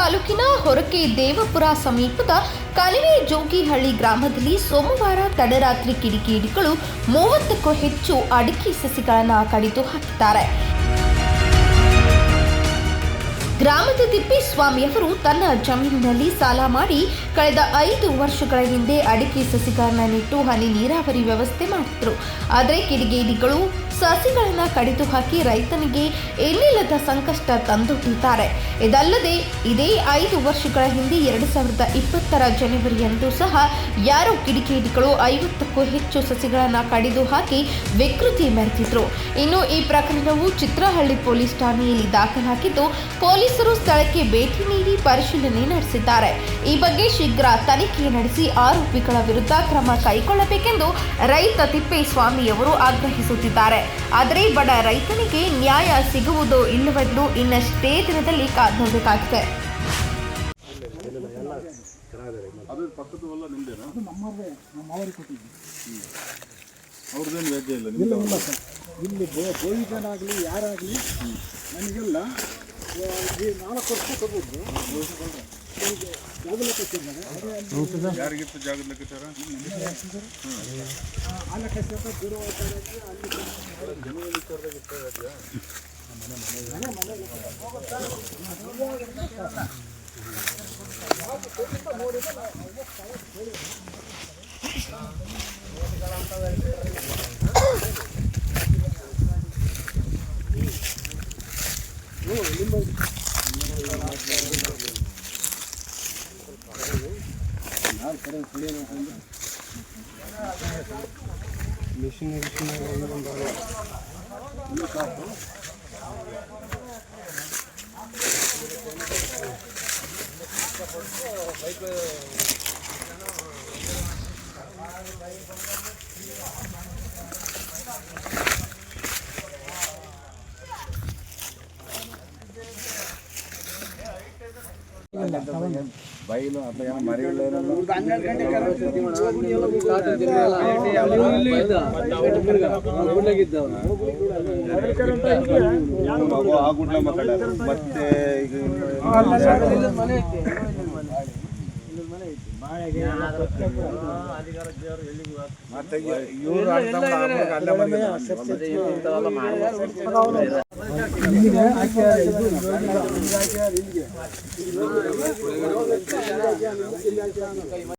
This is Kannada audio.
ತಾಲೂಕಿನ ಹೊರಕೆ ದೇವಪುರ ಸಮೀಪದ ಕಣಿವೆ ಜೋಗಿಹಳ್ಳಿ ಗ್ರಾಮದಲ್ಲಿ ಸೋಮವಾರ ತಡರಾತ್ರಿ ಕಿಡಿಗೇಡಿಗಳು 30ಕ್ಕೂ ಹೆಚ್ಚು ಅಡಿಕೆ ಸಸಿಗಳನ್ನು ಕಡಿದು ಹಾಕಿದ್ದಾರೆ. ಗ್ರಾಮದ ತಿಪ್ಪೇಸ್ವಾಮಿಯವರು ತನ್ನ ಜಮೀನಿನಲ್ಲಿ ಸಾಲ ಮಾಡಿ ಕಳೆದ 5 ವರ್ಷಗಳ ಹಿಂದೆ ಅಡಿಕೆ ಸಸಿಗಳನ್ನು ನೆಟ್ಟು ಹನಿ ನೀರಾವರಿ ವ್ಯವಸ್ಥೆ ಮಾಡಿದ್ರು. ಆದರೆ ಕಿಡಿಗೇಡಿಗಳು ಸಸಿಗಳನ್ನು ಕಡಿದು ಹಾಕಿ ರೈತನಿಗೆ ಎಲ್ಲಿಲ್ಲದ ಸಂಕಷ್ಟ ತಂದೊಡ್ಡಿದ್ದಾರೆ. ಇದಲ್ಲದೆ ಇದೇ 5 ವರ್ಷಗಳ ಹಿಂದೆ 2020ರ ಜನವರಿಯಂದು ಸಹ ಯಾರೋ ಕಿಡಿಗೇಡಿಗಳು 50ಕ್ಕೂ ಹೆಚ್ಚು ಸಸಿಗಳನ್ನು ಕಡಿದು ಹಾಕಿ ವಿಕೃತಿ ಮೆರೆದಿದ್ರು. ಇನ್ನು ಈ ಪ್ರಕರಣವು ಚಿತ್ರಹಳ್ಳಿ ಪೊಲೀಸ್ ಠಾಣೆಯಲ್ಲಿ ದಾಖಲಾಗಿದ್ದು, ಪೊಲೀಸರು ಸ್ಥಳಕ್ಕೆ ಭೇಟಿ ನೀಡಿ ಪರಿಶೀಲನೆ ನಡೆಸಿದ್ದಾರೆ. ಈ ಬಗ್ಗೆ ಶೀಘ್ರ ತನಿಖೆ ನಡೆಸಿ ಆರೋಪಿಗಳ ವಿರುದ್ಧ ಕ್ರಮ ಕೈಗೊಳ್ಳಬೇಕೆಂದು ರೈತ ತಿಪ್ಪೇಸ್ವಾಮಿಯವರು ಆಗ್ರಹಿಸುತ್ತಿದ್ದಾರೆ. ಆದರೆ ಬಡ ರೈತನಿಗೆ ನ್ಯಾಯ ಸಿಗುವುದೋ ಇಲ್ಲವೆಂದು ಇನ್ನಷ್ಟೇ ದಿನದಲ್ಲಿ ಕಾದು ನೋಡಬೇಕಾಗಿದೆ. ಇಲ್ಲಿ ಬೋಯಿಗನಾಗಲಿ ಯಾರಾಗಲಿ ನನಗೆಲ್ಲ 4 ವರ್ಷ ತಗೊಂಡು ಯಾರಿಗಿತ್ತು ಜಾಗದ ಲೆಕ್ಕಾಚಾರ? ಆ ಲೆಕ್ಕಾಚಾರ ಬೈಲು ಅಥವಾ ಮರಿಗಳು ಮತ್ತೆ ಇವರು